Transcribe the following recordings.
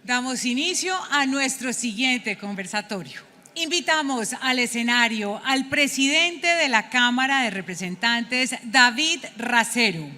Damos inicio a nuestro siguiente conversatorio. Invitamos al escenario al presidente de la Cámara de Representantes, David Racero,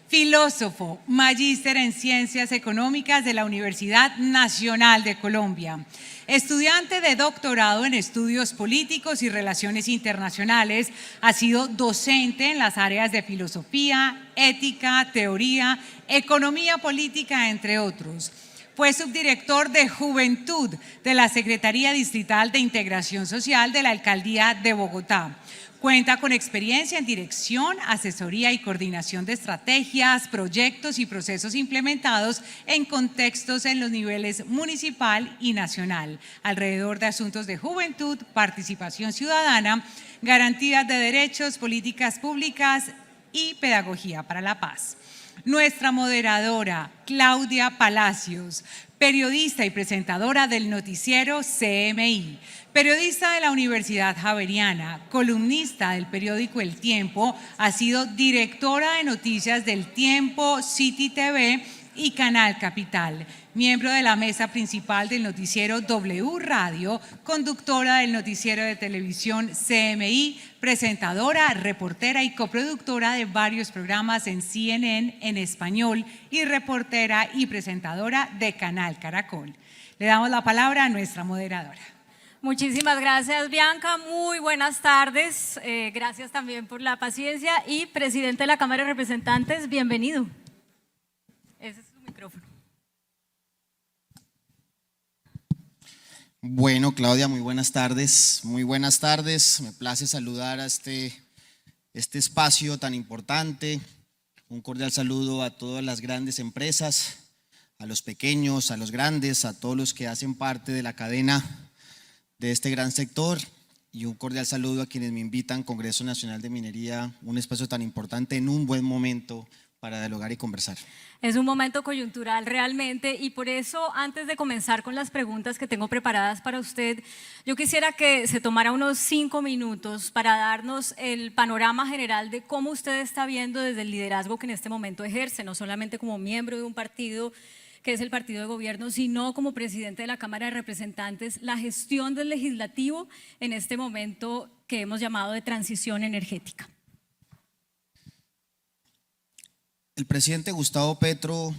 filósofo, magíster en Ciencias Económicas de la Universidad Nacional de Colombia, estudiante de doctorado en Estudios Políticos y Relaciones Internacionales, ha sido docente en las áreas de filosofía, ética, teoría, economía política, entre otros. Fue subdirector de Juventud de la Secretaría Distrital de Integración Social de la Alcaldía de Bogotá. Cuenta con experiencia en dirección, asesoría y coordinación de estrategias, proyectos y procesos implementados en contextos en los niveles municipal y nacional, alrededor de asuntos de juventud, participación ciudadana, garantías de derechos, políticas públicas y pedagogía para la paz. Nuestra moderadora, Claudia Palacios, periodista y presentadora del noticiero CMI, periodista de la Universidad Javeriana, columnista del periódico El Tiempo, ha sido directora de noticias del Tiempo, City TV y Canal Capital, miembro de la mesa principal del noticiero W Radio, conductora del noticiero de televisión CMI, presentadora, reportera y coproductora de varios programas en CNN en español y reportera y presentadora de Canal Caracol. Le damos la palabra a nuestra moderadora. Muchísimas gracias, Bianca. Muy buenas tardes. Gracias también por la paciencia. Y presidente de la Cámara de Representantes, bienvenido. Ese es su micrófono. Bueno, Claudia, muy buenas tardes. Muy buenas tardes. Me place saludar a este espacio tan importante. Un cordial saludo a todas las grandes empresas, a los pequeños, a los grandes, a todos los que hacen parte de la cadena de este gran sector, y un cordial saludo a quienes me invitan, Congreso Nacional de Minería, un espacio tan importante en un buen momento para dialogar y conversar. Es un momento coyuntural realmente, y por eso, antes de comenzar con las preguntas que tengo preparadas para usted, yo quisiera que se tomara unos 5 minutos para darnos el panorama general de cómo usted está viendo desde el liderazgo que en este momento ejerce, no solamente como miembro de un partido que es el partido de gobierno, sino como presidente de la Cámara de Representantes, la gestión del legislativo en este momento que hemos llamado de transición energética. El presidente Gustavo Petro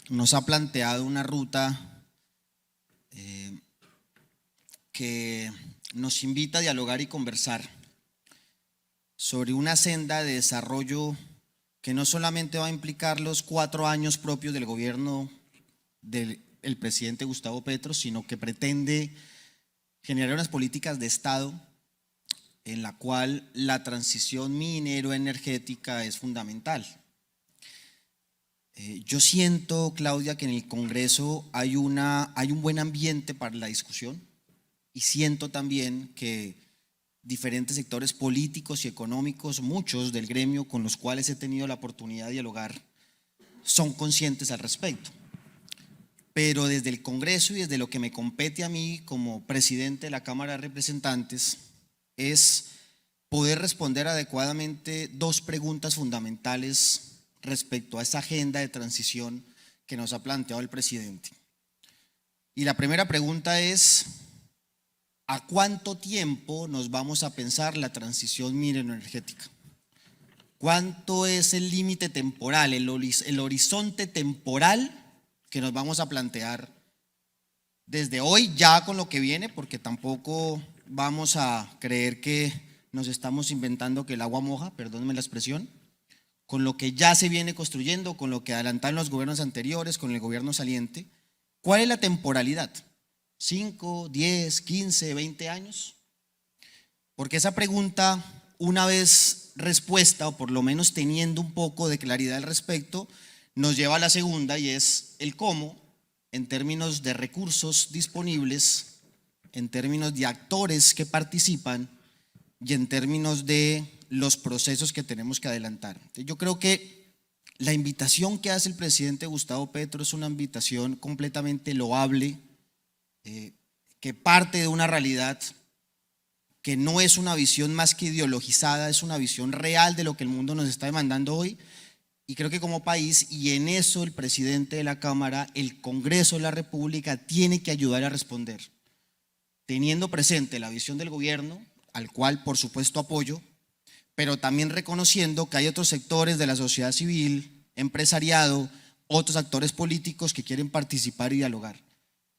nos ha planteado una ruta que nos invita a dialogar y conversar sobre una senda de desarrollo que no solamente va a implicar los 4 años propios del gobierno del presidente Gustavo Petro, sino que pretende generar unas políticas de Estado en la cual la transición minero-energética es fundamental. Yo siento, Claudia, que en el Congreso hay un buen ambiente para la discusión, y siento también que diferentes sectores políticos y económicos, muchos del gremio con los cuales he tenido la oportunidad de dialogar, son conscientes al respecto. Pero desde el Congreso y desde lo que me compete a mí como presidente de la Cámara de Representantes es poder responder adecuadamente 2 preguntas fundamentales respecto a esa agenda de transición que nos ha planteado el presidente. Y la primera pregunta es: ¿a cuánto tiempo nos vamos a pensar la transición minero-energética? ¿Cuánto es el límite temporal, el horizonte temporal que nos vamos a plantear desde hoy ya con lo que viene? Porque tampoco vamos a creer que nos estamos inventando que el agua moja, perdónenme la expresión, con lo que ya se viene construyendo, con lo que adelantaron los gobiernos anteriores, con el gobierno saliente. ¿Cuál es la temporalidad? ¿5, 10, 15, 20 años? Porque esa pregunta, una vez respuesta, o por lo menos teniendo un poco de claridad al respecto, nos lleva a la segunda, y es el cómo, en términos de recursos disponibles, en términos de actores que participan y en términos de los procesos que tenemos que adelantar. Yo creo que la invitación que hace el presidente Gustavo Petro es una invitación completamente loable, que parte de una realidad que no es una visión más que ideologizada, es una visión real de lo que el mundo nos está demandando hoy, Y creo que como país, y en eso el presidente de la Cámara, el Congreso de la República tiene que ayudar a responder, teniendo presente la visión del gobierno, al cual por supuesto apoyo, pero también reconociendo que hay otros sectores de la sociedad civil, empresariado, otros actores políticos que quieren participar y dialogar.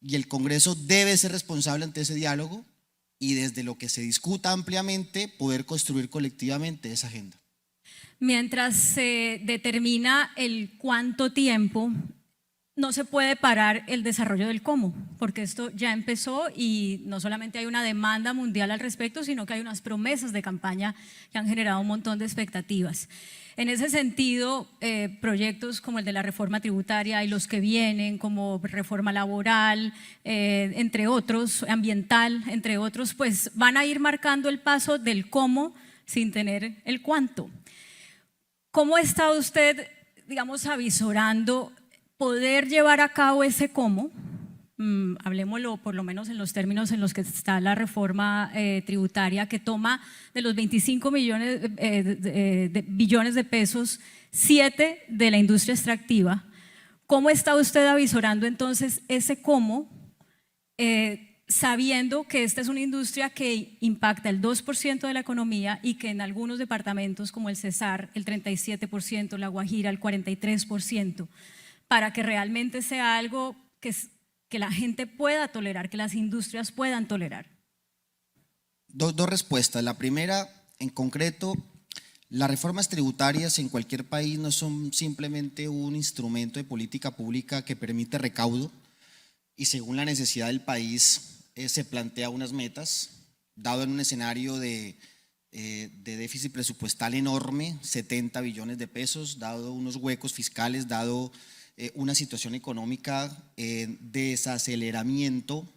Y el Congreso debe ser responsable ante ese diálogo y desde lo que se discuta ampliamente poder construir colectivamente esa agenda. Mientras se determina el cuánto tiempo, no se puede parar el desarrollo del cómo, porque esto ya empezó y no solamente hay una demanda mundial al respecto, sino que hay unas promesas de campaña que han generado un montón de expectativas. En ese sentido, proyectos como el de la reforma tributaria y los que vienen, como reforma laboral, entre otros, ambiental, entre otros, pues van a ir marcando el paso del cómo sin tener el cuánto. ¿Cómo está usted, digamos, avisorando poder llevar a cabo ese cómo? Hablemoslo por lo menos en los términos en los que está la reforma tributaria, que toma de los 25 billones de pesos, 7 de la industria extractiva. ¿Cómo está usted avisorando entonces ese cómo, sabiendo que esta es una industria que impacta el 2% de la economía y que en algunos departamentos como el Cesar, el 37%, La Guajira, el 43%, para que realmente sea algo que la gente pueda tolerar, que las industrias puedan tolerar? Dos respuestas. La primera, en concreto, las reformas tributarias en cualquier país no son simplemente un instrumento de política pública que permite recaudo y según la necesidad del país se plantea unas metas, dado en un escenario de déficit presupuestal enorme, 70 billones de pesos, dado unos huecos fiscales, dado una situación económica en desaceleramiento.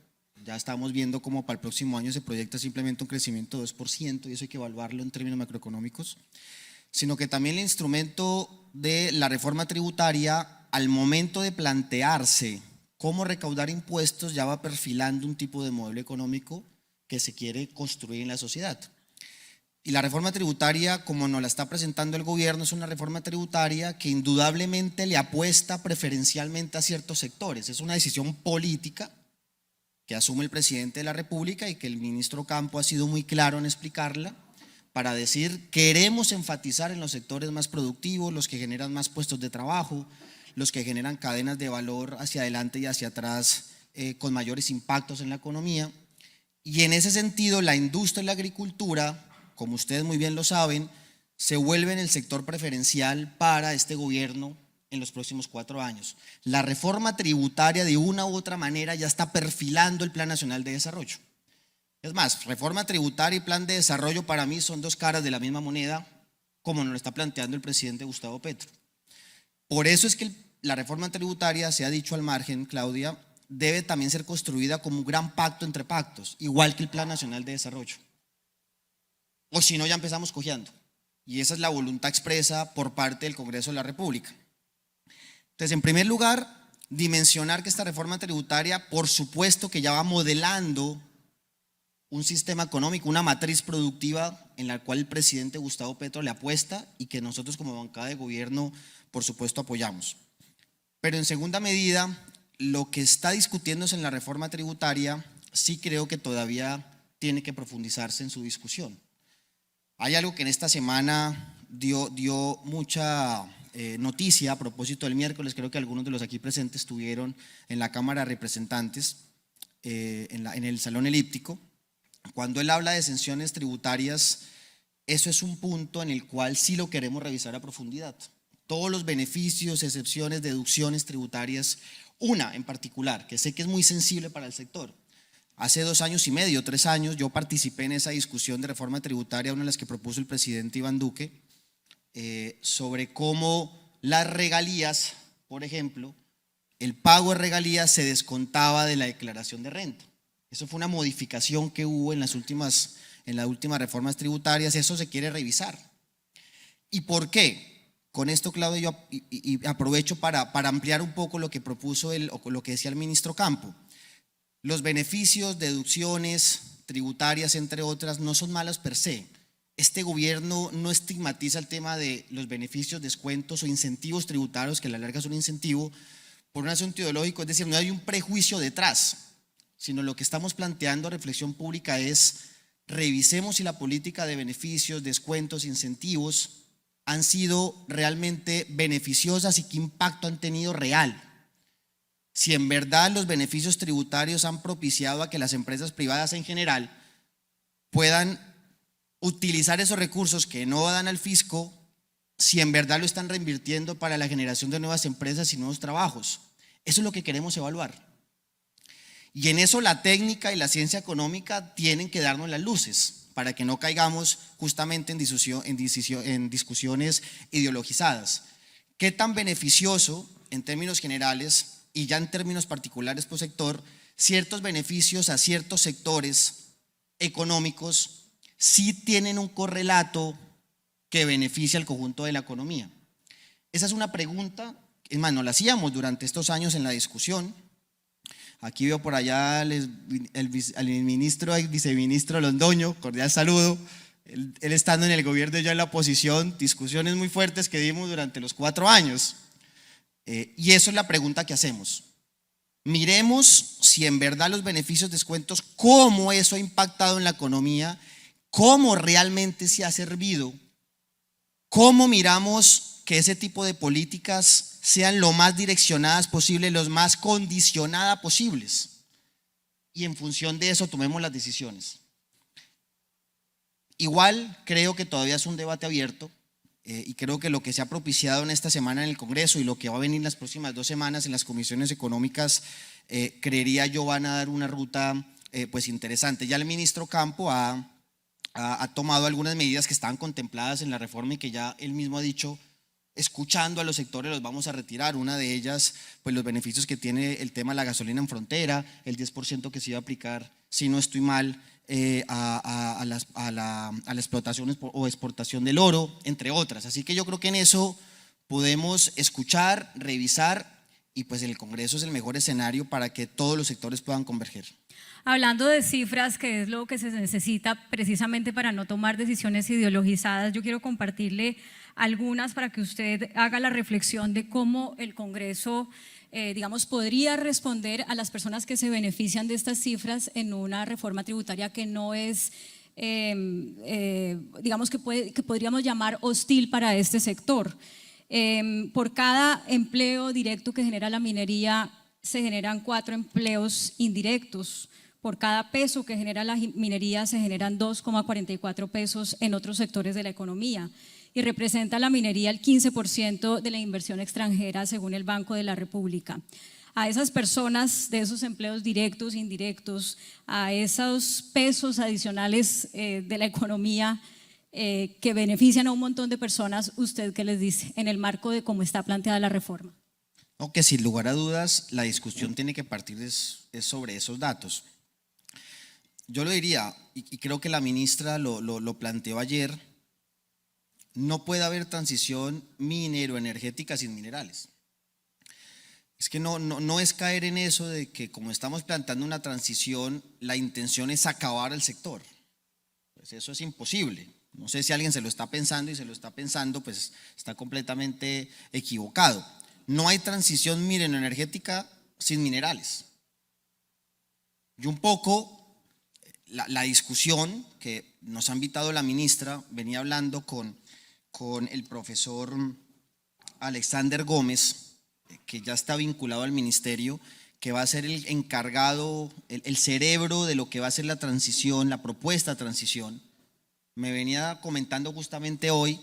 Ya estamos viendo cómo para el próximo año se proyecta simplemente un crecimiento de 2% y eso hay que evaluarlo en términos macroeconómicos, sino que también el instrumento de la reforma tributaria, al momento de plantearse cómo recaudar impuestos, ya va perfilando un tipo de modelo económico que se quiere construir en la sociedad. Y la reforma tributaria, como nos la está presentando el gobierno, es una reforma tributaria que indudablemente le apuesta preferencialmente a ciertos sectores. Es una decisión política que asume el presidente de la República y que el ministro Campo ha sido muy claro en explicarla, para decir: queremos enfatizar en los sectores más productivos, los que generan más puestos de trabajo, los que generan cadenas de valor hacia adelante y hacia atrás con mayores impactos en la economía. Y en ese sentido, la industria y la agricultura, como ustedes muy bien lo saben, se vuelven el sector preferencial para este gobierno en los próximos 4 años. La reforma tributaria de una u otra manera ya está perfilando el Plan Nacional de Desarrollo. Es más, reforma tributaria y plan de desarrollo para mí son dos caras de la misma moneda, como nos lo está planteando el presidente Gustavo Petro. Por eso es que la reforma tributaria, se ha dicho al margen, Claudia, debe también ser construida como un gran pacto entre pactos, igual que el Plan Nacional de Desarrollo. O si no, ya empezamos cojeando. Y esa es la voluntad expresa por parte del Congreso de la República. Entonces, en primer lugar, dimensionar que esta reforma tributaria, por supuesto que ya va modelando un sistema económico, una matriz productiva en la cual el presidente Gustavo Petro le apuesta y que nosotros como bancada de gobierno, por supuesto, apoyamos. Pero en segunda medida, lo que está discutiéndose en la reforma tributaria sí creo que todavía tiene que profundizarse en su discusión. Hay algo que en esta semana dio mucha noticia a propósito del miércoles, creo que algunos de los aquí presentes estuvieron en la Cámara de Representantes, en el Salón Elíptico. Cuando él habla de exenciones tributarias, eso es un punto en el cual sí lo queremos revisar a profundidad. Todos los beneficios, excepciones, deducciones tributarias, una en particular, que sé que es muy sensible para el sector. Hace 2 años y medio, 3 años, yo participé en esa discusión de reforma tributaria, una de las que propuso el presidente Iván Duque, sobre cómo las regalías, por ejemplo, el pago de regalías se descontaba de la declaración de renta. Eso fue una modificación que hubo en las últimas reformas tributarias, eso se quiere revisar. ¿Y por qué? Con esto, Claudio, y aprovecho para ampliar un poco lo que propuso o lo que decía el ministro Campo. Los beneficios, deducciones tributarias, entre otras, no son malas per se. este gobierno no estigmatiza el tema de los beneficios, descuentos o incentivos tributarios, que a la larga son un incentivo, por un asunto ideológico, es decir, no hay un prejuicio detrás, sino lo que estamos planteando a reflexión pública es: revisemos si la política de beneficios, descuentos, incentivos han sido realmente beneficiosas y qué impacto han tenido real. Si en verdad los beneficios tributarios han propiciado a que las empresas privadas en general puedan utilizar esos recursos que no dan al fisco, si en verdad lo están reinvirtiendo para la generación de nuevas empresas y nuevos trabajos. Eso es lo que queremos evaluar. Y en eso la técnica y la ciencia económica tienen que darnos las luces para que no caigamos justamente en discusiones ideologizadas. ¿Qué tan beneficioso en términos generales y ya en términos particulares por sector, ciertos beneficios a ciertos sectores económicos sí tienen un correlato que beneficia al conjunto de la economía? Esa es una pregunta, es más, nos la hacíamos durante estos años en la discusión. Aquí veo por allá al viceministro Londoño, cordial saludo. Él estando en el gobierno y yo en la oposición, discusiones muy fuertes que dimos durante los 4 años. Y eso es la pregunta que hacemos. Miremos si en verdad los beneficios, descuentos, cómo eso ha impactado en la economía, cómo realmente se ha servido, cómo miramos que ese tipo de políticas sean lo más direccionadas posible, los más condicionadas posibles, y en función de eso tomemos las decisiones. Igual creo que todavía es un debate abierto, y creo que lo que se ha propiciado en esta semana en el Congreso y lo que va a venir las próximas 2 semanas en las comisiones económicas, creería yo van a dar una ruta pues interesante. Ya el ministro Campo ha tomado algunas medidas que estaban contempladas en la reforma y que ya él mismo ha dicho, escuchando a los sectores, los vamos a retirar. Una de ellas, pues los beneficios que tiene el tema de la gasolina en frontera, el 10% que se iba a aplicar, si no estoy mal, a la explotación o exportación del oro, entre otras. Así que yo creo que en eso podemos escuchar, revisar, y pues el Congreso es el mejor escenario para que todos los sectores puedan converger. Hablando de cifras, que es lo que se necesita precisamente para no tomar decisiones ideologizadas, yo quiero compartirle algunas para que usted haga la reflexión de cómo el Congreso, digamos, podría responder a las personas que se benefician de estas cifras en una reforma tributaria que no es, digamos, que podríamos llamar hostil para este sector. Por cada empleo directo que genera la minería, se generan 4 empleos indirectos. Por cada peso que genera la minería se generan 2,44 pesos en otros sectores de la economía, y representa la minería el 15% de la inversión extranjera según el Banco de la República. A esas personas de esos empleos directos, indirectos, a esos pesos adicionales de la economía que benefician a un montón de personas, ¿usted qué les dice en el marco de cómo está planteada la reforma? No, que sin lugar a dudas la discusión tiene que partir es sobre esos datos. Yo lo diría, y creo que la ministra lo planteó ayer, no puede haber transición minero-energética sin minerales. Es que no es caer en eso de que como estamos planteando una transición, la intención es acabar el sector. Pues eso es imposible. No sé si alguien se lo está pensando, y se lo está pensando, pues está completamente equivocado. No hay transición minero-energética sin minerales. Y un poco la discusión que nos ha invitado la ministra, venía hablando con el profesor Alexander Gómez, que ya está vinculado al ministerio, que va a ser el encargado, el cerebro de lo que va a ser la transición, la propuesta de transición. Me venía comentando justamente hoy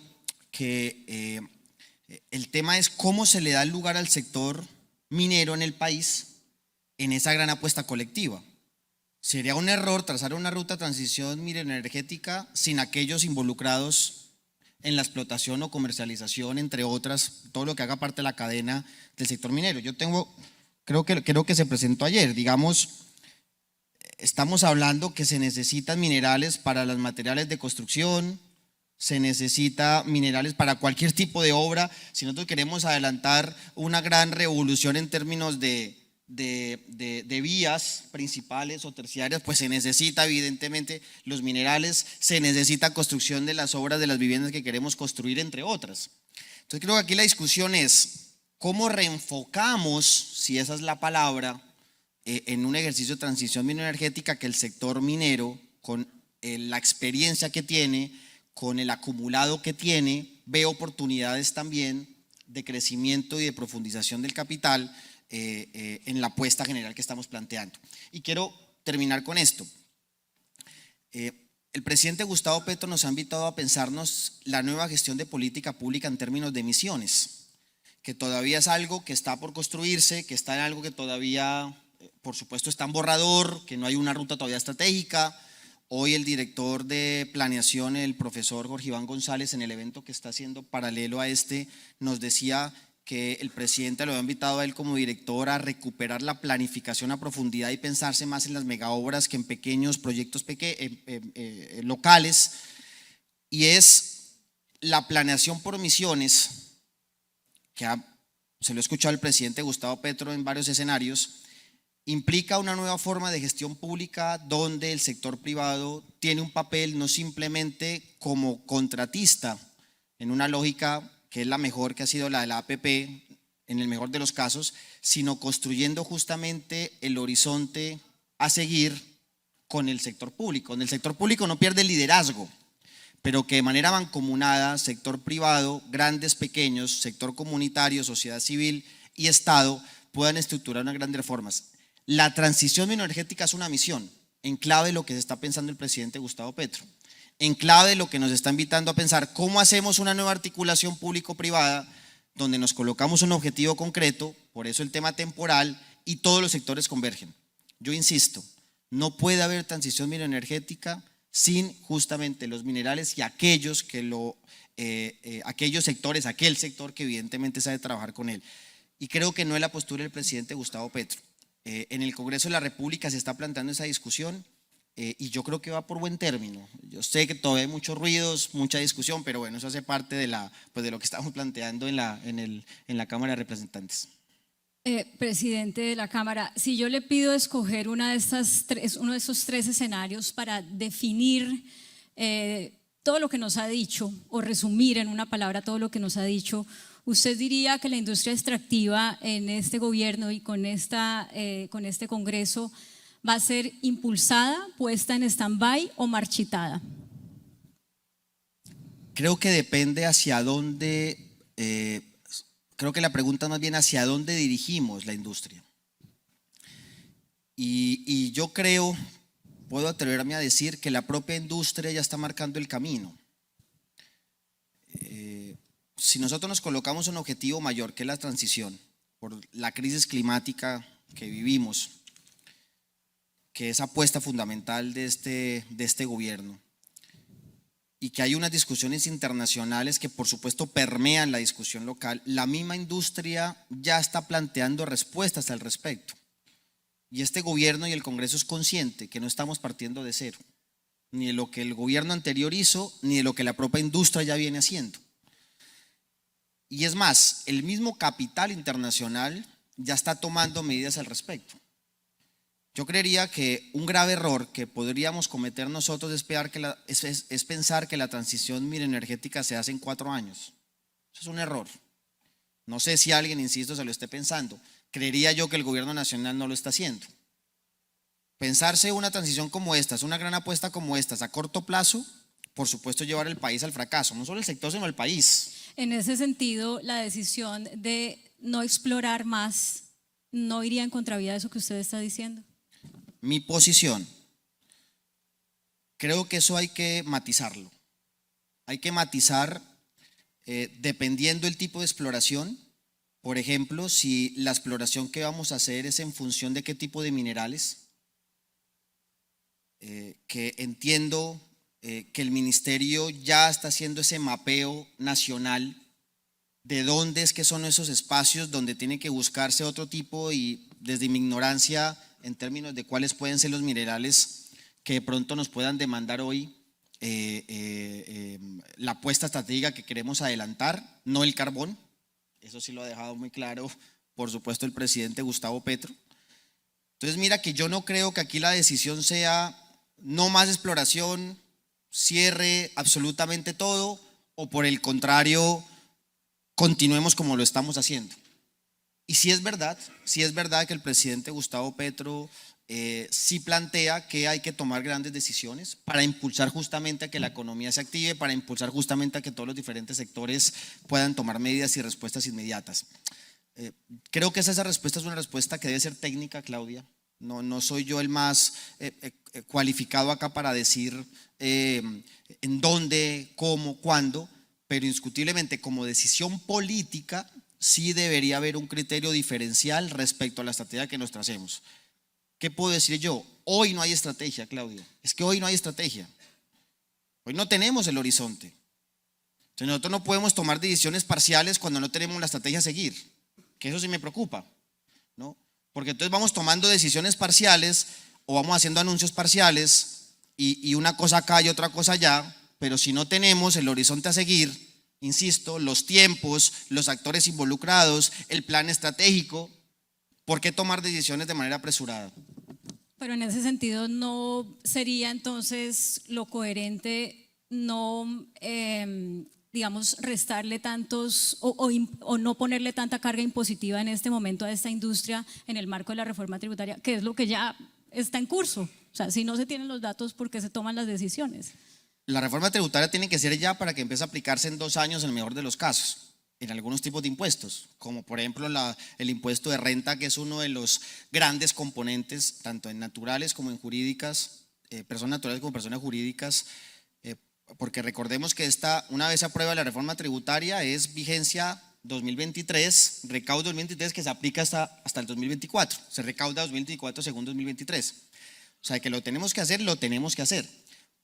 que el tema es cómo se le da el lugar al sector minero en el país en esa gran apuesta colectiva. Sería un error trazar una ruta de transición minero-energética sin aquellos involucrados en la explotación o comercialización, entre otras, todo lo que haga parte de la cadena del sector minero. Creo que se presentó ayer, digamos, estamos hablando que se necesitan minerales para los materiales de construcción, se necesita minerales para cualquier tipo de obra. Si nosotros queremos adelantar una gran revolución en términos de de vías principales o terciarias, pues se necesita evidentemente los minerales, se necesita construcción de las obras de las viviendas que queremos construir, entre otras. Entonces creo que aquí la discusión es cómo reenfocamos, si esa es la palabra, en un ejercicio de transición mineroenergética, que el sector minero, con la experiencia que tiene, con el acumulado que tiene, ve oportunidades también de crecimiento y de profundización del capital en la apuesta general que estamos planteando. Y quiero terminar con esto. El presidente Gustavo Petro nos ha invitado a pensarnos la nueva gestión de política pública en términos de emisiones, que todavía es algo que está por construirse, que está en algo que todavía, por supuesto, está en borrador, que no hay una ruta todavía estratégica. Hoy el director de planeación, el profesor Jorge Iván González, en el evento que está haciendo paralelo a este, nos decía que el presidente lo había invitado a él como director a recuperar la planificación a profundidad y pensarse más en las megaobras que en pequeños proyectos locales, y es la planeación por emisiones, que se lo he escuchado al presidente Gustavo Petro en varios escenarios. Implica una nueva forma de gestión pública donde el sector privado tiene un papel no simplemente como contratista en una lógica que es la mejor, que ha sido la de la APP en el mejor de los casos, sino construyendo justamente el horizonte a seguir con el sector público. En el sector público no pierde el liderazgo, pero que de manera mancomunada, sector privado, grandes, pequeños, sector comunitario, sociedad civil y Estado puedan estructurar unas grandes reformas. La transición mineroenergética es una misión en clave de lo que se está pensando el presidente Gustavo Petro, en clave de lo que nos está invitando a pensar cómo hacemos una nueva articulación público-privada donde nos colocamos un objetivo concreto, por eso el tema temporal, y todos los sectores convergen. Yo insisto, no puede haber transición mineroenergética sin justamente los minerales y aquellos sectores, aquel sector que evidentemente sabe trabajar con él. Y creo que no es la postura del presidente Gustavo Petro. En el Congreso de la República se está planteando esa discusión y yo creo que va por buen término. Yo sé que todavía hay muchos ruidos, mucha discusión, pero bueno, eso hace parte de lo que estamos planteando en la Cámara de Representantes. Presidente de la Cámara, si yo le pido escoger uno de estos tres escenarios para definir todo lo que nos ha dicho, o resumir en una palabra todo lo que nos ha dicho, ¿usted diría que la industria extractiva en este gobierno y con este Congreso va a ser impulsada, puesta en stand-by o marchitada? Creo que depende hacia dónde, creo que la pregunta más bien hacia dónde dirigimos la industria. Y yo creo, puedo atreverme a decir que la propia industria ya está marcando el camino. Si nosotros nos colocamos un objetivo mayor, que es la transición, por la crisis climática que vivimos, que es apuesta fundamental de este gobierno, y que hay unas discusiones internacionales que por supuesto permean la discusión local, la misma industria ya está planteando respuestas al respecto. Y este gobierno y el Congreso es consciente que no estamos partiendo de cero, ni de lo que el gobierno anterior hizo, ni de lo que la propia industria ya viene haciendo. Y es más, el mismo capital internacional ya está tomando medidas al respecto. Yo creería que un grave error que podríamos cometer nosotros es pensar que la transición mineroenergética se hace en 4 años. Eso es un error. No sé si alguien, insisto, se lo esté pensando. Creería yo que el gobierno nacional no lo está haciendo. Pensarse una transición como esta, una gran apuesta como esta, a corto plazo, por supuesto llevar el país al fracaso, no solo el sector sino el país. En ese sentido, la decisión de no explorar más no iría en contravía de eso que usted está diciendo. Mi posición, creo que eso hay que matizarlo. Hay que matizar dependiendo el tipo de exploración. Por ejemplo, si la exploración que vamos a hacer es en función de qué tipo de minerales, que entiendo que el ministerio ya está haciendo ese mapeo nacional de dónde es que son esos espacios donde tiene que buscarse otro tipo, y desde mi ignorancia en términos de cuáles pueden ser los minerales que de pronto nos puedan demandar hoy la apuesta estratégica que queremos adelantar, no el carbón. Eso sí lo ha dejado muy claro, por supuesto, el presidente Gustavo Petro. Entonces mira que yo no creo que aquí la decisión sea no más exploración, cierre absolutamente todo, o por el contrario, continuemos como lo estamos haciendo. Y sí es verdad que el presidente Gustavo Petro sí plantea que hay que tomar grandes decisiones para impulsar justamente a que la economía se active, para impulsar justamente a que todos los diferentes sectores puedan tomar medidas y respuestas inmediatas. Creo que esa respuesta es una respuesta que debe ser técnica, Claudia. No soy yo el más cualificado acá para decir en dónde, cómo, cuándo, pero indiscutiblemente como decisión política sí debería haber un criterio diferencial respecto a la estrategia que nos tracemos. ¿Qué puedo decir yo? Hoy no hay estrategia, Claudia. Es que hoy no hay estrategia. Hoy no tenemos el horizonte. Entonces nosotros no podemos tomar decisiones parciales cuando no tenemos la estrategia a seguir, que eso sí me preocupa, ¿no? Porque entonces vamos tomando decisiones parciales o vamos haciendo anuncios parciales y una cosa acá y otra cosa allá, pero si no tenemos el horizonte a seguir, insisto, los tiempos, los actores involucrados, el plan estratégico, ¿por qué tomar decisiones de manera apresurada? Pero en ese sentido, ¿no sería entonces lo coherente no, digamos, restarle tantos o no ponerle tanta carga impositiva en este momento a esta industria en el marco de la reforma tributaria, que es lo que ya está en curso? O sea, si no se tienen los datos, ¿por qué se toman las decisiones? La reforma tributaria tiene que ser ya para que empiece a aplicarse en 2 años en el mejor de los casos, en algunos tipos de impuestos, como por ejemplo el impuesto de renta, que es uno de los grandes componentes, tanto en naturales como en jurídicas, personas naturales como personas jurídicas, porque recordemos que una vez se aprueba la reforma tributaria es vigencia 2023, recaudo 2023 que se aplica hasta el 2024, se recauda 2024 según 2023. O sea que lo tenemos que hacer.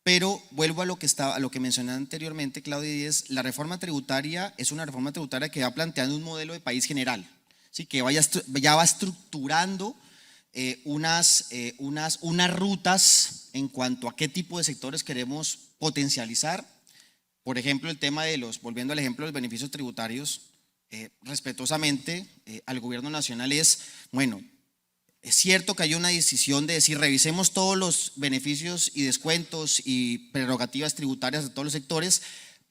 Pero vuelvo a lo que mencioné anteriormente, Claudia, y es la reforma tributaria es una reforma tributaria que va planteando un modelo de país general, ¿sí? Que ya va estructurando unas rutas en cuanto a qué tipo de sectores queremos potencializar. Por ejemplo, el tema volviendo al ejemplo de los beneficios tributarios, respetuosamente al gobierno nacional bueno, es cierto que hay una decisión de decir revisemos todos los beneficios y descuentos y prerrogativas tributarias de todos los sectores,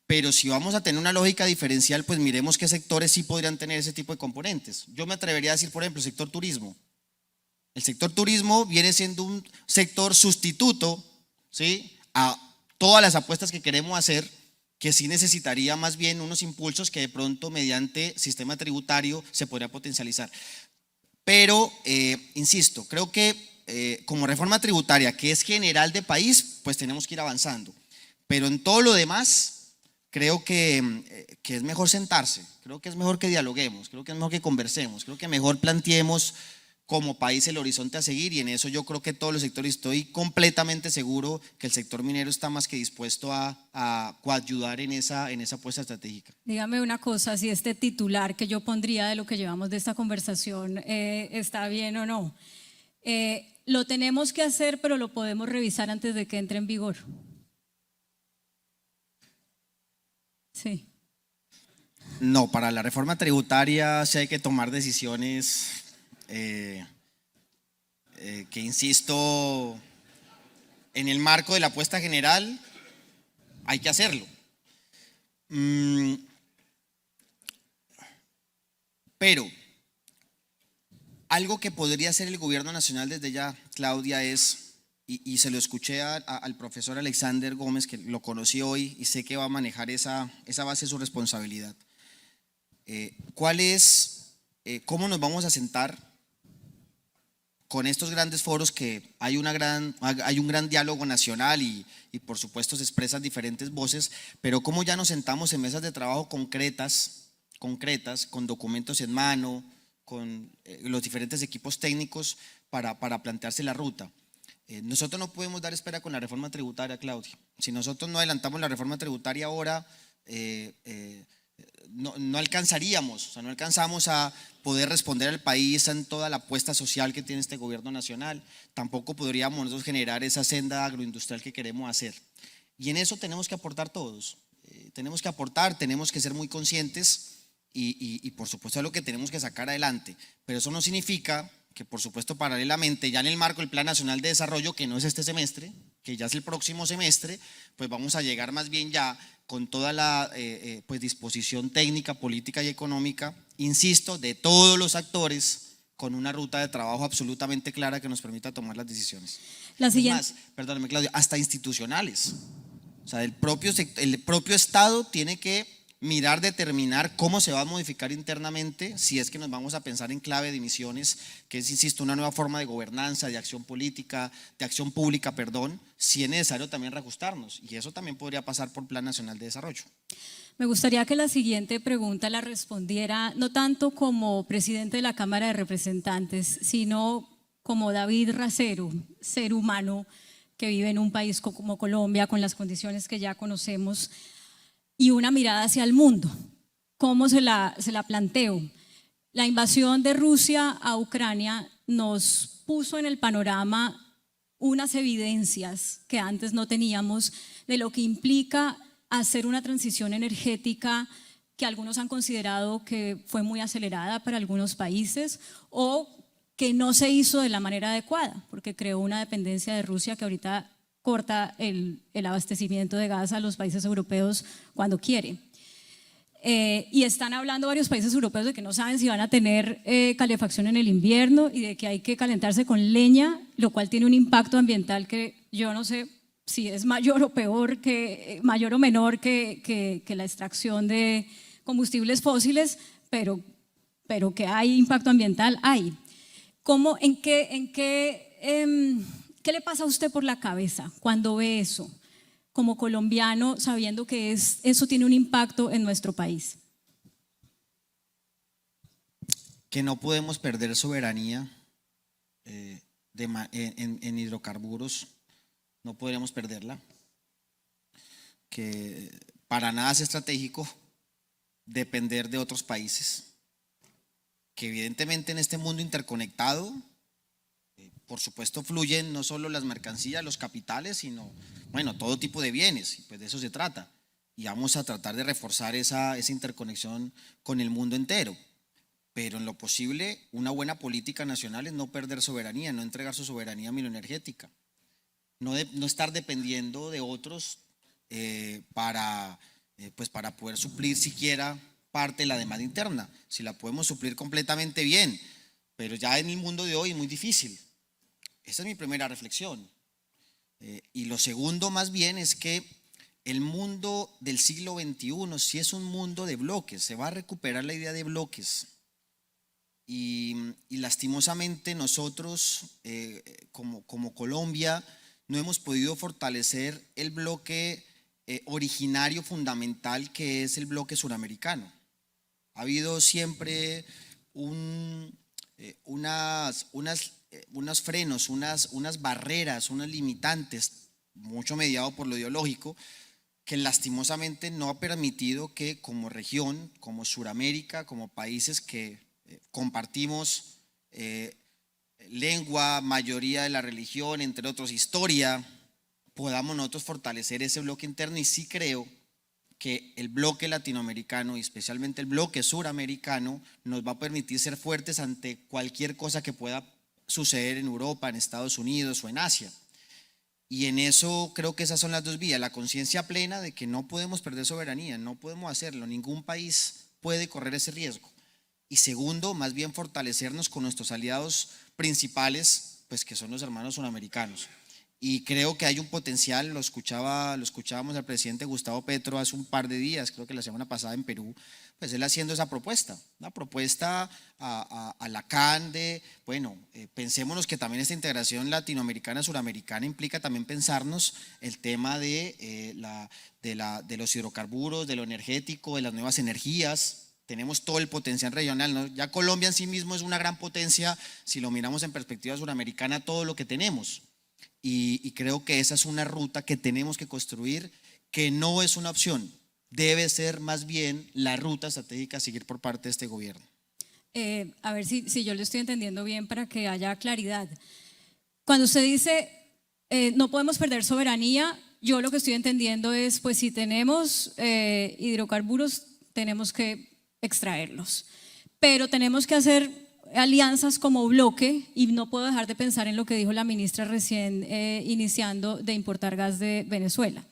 pero si vamos a tener una lógica diferencial, pues miremos qué sectores sí podrían tener ese tipo de componentes. Yo me atrevería a decir, por ejemplo, el sector turismo. El sector turismo viene siendo un sector sustituto, ¿sí?, a todas las apuestas que queremos hacer, que sí necesitaría más bien unos impulsos que de pronto mediante sistema tributario se podría potencializar. Pero, insisto, creo que como reforma tributaria que es general de país, pues tenemos que ir avanzando. Pero en todo lo demás, creo que es mejor sentarse, creo que es mejor que dialoguemos, creo que es mejor que conversemos, creo que mejor planteemos como país el horizonte a seguir, y en eso yo creo que todos los sectores, estoy completamente seguro que el sector minero está más que dispuesto a coayudar en esa apuesta estratégica. Dígame una cosa, si este titular que yo pondría de lo que llevamos de esta conversación está bien o no. Lo tenemos que hacer, pero lo podemos revisar antes de que entre en vigor. Sí. No, para la reforma tributaria sí hay que tomar decisiones que, insisto, en el marco de la apuesta general hay que hacerlo. Pero algo que podría hacer el gobierno nacional desde ya, Claudia, es, y se lo escuché al profesor Alexander Gómez, que lo conocí hoy y sé que va a manejar esa base de su responsabilidad. ¿Cómo nos vamos a sentar con estos grandes foros que hay un gran diálogo nacional y por supuesto se expresan diferentes voces, pero cómo ya nos sentamos en mesas de trabajo concretas, con documentos en mano, con los diferentes equipos técnicos para plantearse la ruta? Nosotros no podemos dar espera con la reforma tributaria, Claudia. Si nosotros no adelantamos la reforma tributaria ahora, no alcanzaríamos, o sea, no alcanzamos a poder responder al país en toda la apuesta social que tiene este gobierno nacional. Tampoco podríamos nosotros generar esa senda agroindustrial que queremos hacer. Y en eso tenemos que aportar todos. Tenemos que aportar, tenemos que ser muy conscientes y por supuesto es lo que tenemos que sacar adelante. Pero eso no significa que por supuesto paralelamente ya en el marco del Plan Nacional de Desarrollo, que no es este semestre, que ya es el próximo semestre, pues vamos a llegar más bien ya con toda la pues disposición técnica, política y económica, insisto, de todos los actores, con una ruta de trabajo absolutamente clara que nos permita tomar las decisiones. La siguiente. Es más, perdóname Claudia, hasta institucionales. O sea, el propio Estado tiene que mirar, determinar cómo se va a modificar internamente, si es que nos vamos a pensar en clave de misiones, que es, insisto, una nueva forma de gobernanza, de acción política, de acción pública, perdón, si es necesario también reajustarnos, y eso también podría pasar por Plan Nacional de Desarrollo. Me gustaría que la siguiente pregunta la respondiera no tanto como presidente de la Cámara de Representantes, sino como David Racero, ser humano que vive en un país como Colombia, con las condiciones que ya conocemos, y una mirada hacia el mundo. ¿Cómo se la planteo? La invasión de Rusia a Ucrania nos puso en el panorama unas evidencias que antes no teníamos de lo que implica hacer una transición energética que algunos han considerado que fue muy acelerada para algunos países o que no se hizo de la manera adecuada, porque creó una dependencia de Rusia que ahorita corta el abastecimiento de gas a los países europeos cuando quiere. Y están hablando varios países europeos de que no saben si van a tener calefacción en el invierno y de que hay que calentarse con leña, lo cual tiene un impacto ambiental que yo no sé si es mayor o peor, mayor o menor que la extracción de combustibles fósiles, pero que hay impacto ambiental, hay. ¿Qué le pasa a usted por la cabeza cuando ve eso, como colombiano, sabiendo que eso tiene un impacto en nuestro país? Que no podemos perder soberanía en hidrocarburos, no podríamos perderla, que para nada es estratégico depender de otros países, que evidentemente en este mundo interconectado, por supuesto fluyen no solo las mercancías, los capitales, sino, bueno, todo tipo de bienes, y pues de eso se trata. Y vamos a tratar de reforzar esa interconexión con el mundo entero. Pero en lo posible, una buena política nacional es no perder soberanía, no entregar su soberanía mineroenergética, no estar dependiendo de otros para poder suplir siquiera parte de la demanda interna. Si la podemos suplir completamente bien, pero ya en el mundo de hoy es muy difícil. Esa es mi primera reflexión. Y lo segundo más bien es que el mundo del siglo XXI sí es un mundo de bloques, se va a recuperar la idea de bloques. Y lastimosamente nosotros como Colombia no hemos podido fortalecer el bloque originario fundamental, que es el bloque suramericano. Ha habido siempre unos frenos, unas barreras, unas limitantes, mucho mediado por lo ideológico, que lastimosamente no ha permitido que como región, como Suramérica, como países que compartimos lengua, mayoría de la religión, entre otros historia, podamos nosotros fortalecer ese bloque interno. Y sí creo que el bloque latinoamericano y especialmente el bloque suramericano nos va a permitir ser fuertes ante cualquier cosa que pueda suceder en Europa, en Estados Unidos o en Asia. Y en eso creo que esas son las dos vías: la conciencia plena de que no podemos perder soberanía, no podemos hacerlo, ningún país puede correr ese riesgo. Y segundo, más bien fortalecernos con nuestros aliados principales, pues que son los hermanos suramericanos. Y creo que hay un potencial, lo escuchábamos al presidente Gustavo Petro hace un par de días, creo que la semana pasada en Perú, pues él haciendo esa propuesta, una propuesta a la CAN de, bueno, pensémonos que también esta integración latinoamericana, suramericana implica también pensarnos el tema de los hidrocarburos, de lo energético, de las nuevas energías. Tenemos todo el potencial regional, ¿no? Ya Colombia en sí mismo es una gran potencia, si lo miramos en perspectiva suramericana, todo lo que tenemos. Y creo que esa es una ruta que tenemos que construir, que no es una opción, debe ser más bien la ruta estratégica a seguir por parte de este gobierno. A ver si yo lo estoy entendiendo bien para que haya claridad. Cuando usted dice no podemos perder soberanía, yo lo que estoy entendiendo es, pues si tenemos hidrocarburos, tenemos que extraerlos, pero tenemos que hacer alianzas como bloque, y no puedo dejar de pensar en lo que dijo la ministra recién iniciando de importar gas de Venezuela.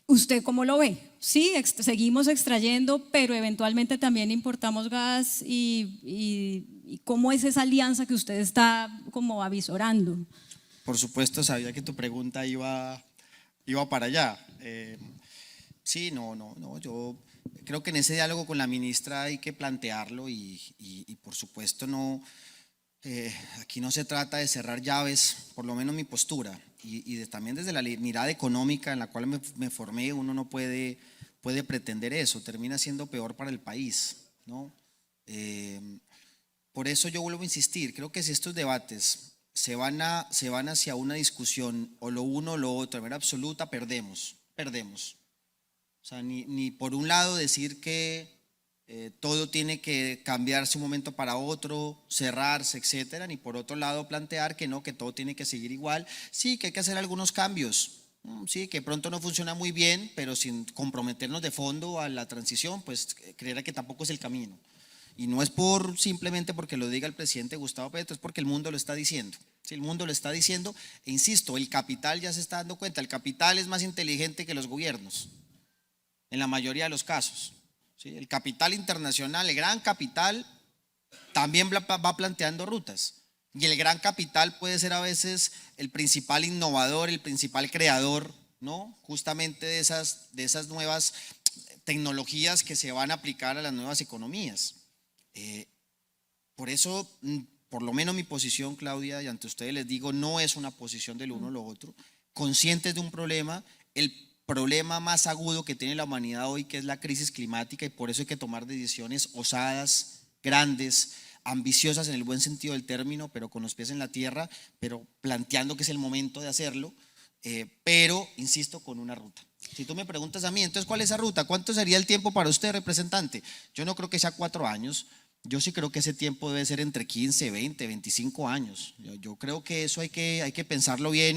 ¿Usted cómo lo ve? Sí, seguimos extrayendo, pero eventualmente también importamos gas y ¿cómo es esa alianza que usted está como avisorando? Por supuesto, sabía que tu pregunta iba para allá. Sí, no, yo creo que en ese diálogo con la ministra hay que plantearlo y por supuesto no, aquí no se trata de cerrar llaves, por lo menos mi postura, también desde la mirada económica en la cual me formé, uno no puede pretender eso, termina siendo peor para el país, ¿no? Por eso yo vuelvo a insistir, creo que si estos debates se van hacia una discusión o lo uno o lo otro de manera absoluta, perdemos. O sea, ni por un lado decir que todo tiene que cambiarse un momento para otro, cerrarse, etcétera, ni por otro lado plantear que no, que todo tiene que seguir igual. Sí, que hay que hacer algunos cambios, sí, que pronto no funciona muy bien, pero sin comprometernos de fondo a la transición, pues creer que tampoco es el camino. Y no es simplemente porque lo diga el presidente Gustavo Petro, es porque el mundo lo está diciendo. Si el mundo lo está diciendo, e insisto, el capital ya se está dando cuenta, el capital es más inteligente que los gobiernos, en la mayoría de los casos. ¿Sí? El capital internacional, el gran capital, también va planteando rutas. Y el gran capital puede ser a veces el principal innovador, el principal creador, ¿no? Justamente de esas nuevas tecnologías que se van a aplicar a las nuevas economías. Por eso, por lo menos mi posición, Claudia, y ante ustedes les digo, no es una posición del uno o lo otro, conscientes de un problema, el problema más agudo que tiene la humanidad hoy, que es la crisis climática, y por eso hay que tomar decisiones osadas, grandes, ambiciosas en el buen sentido del término, pero con los pies en la tierra, pero planteando que es el momento de hacerlo, pero, insisto, con una ruta. Si tú me preguntas a mí, entonces, ¿cuál es esa ruta? ¿Cuánto sería el tiempo para usted, representante? Yo no creo que sea 4 años, yo sí creo que ese tiempo debe ser entre 15, 20, 25 años. Yo creo que eso hay que pensarlo bien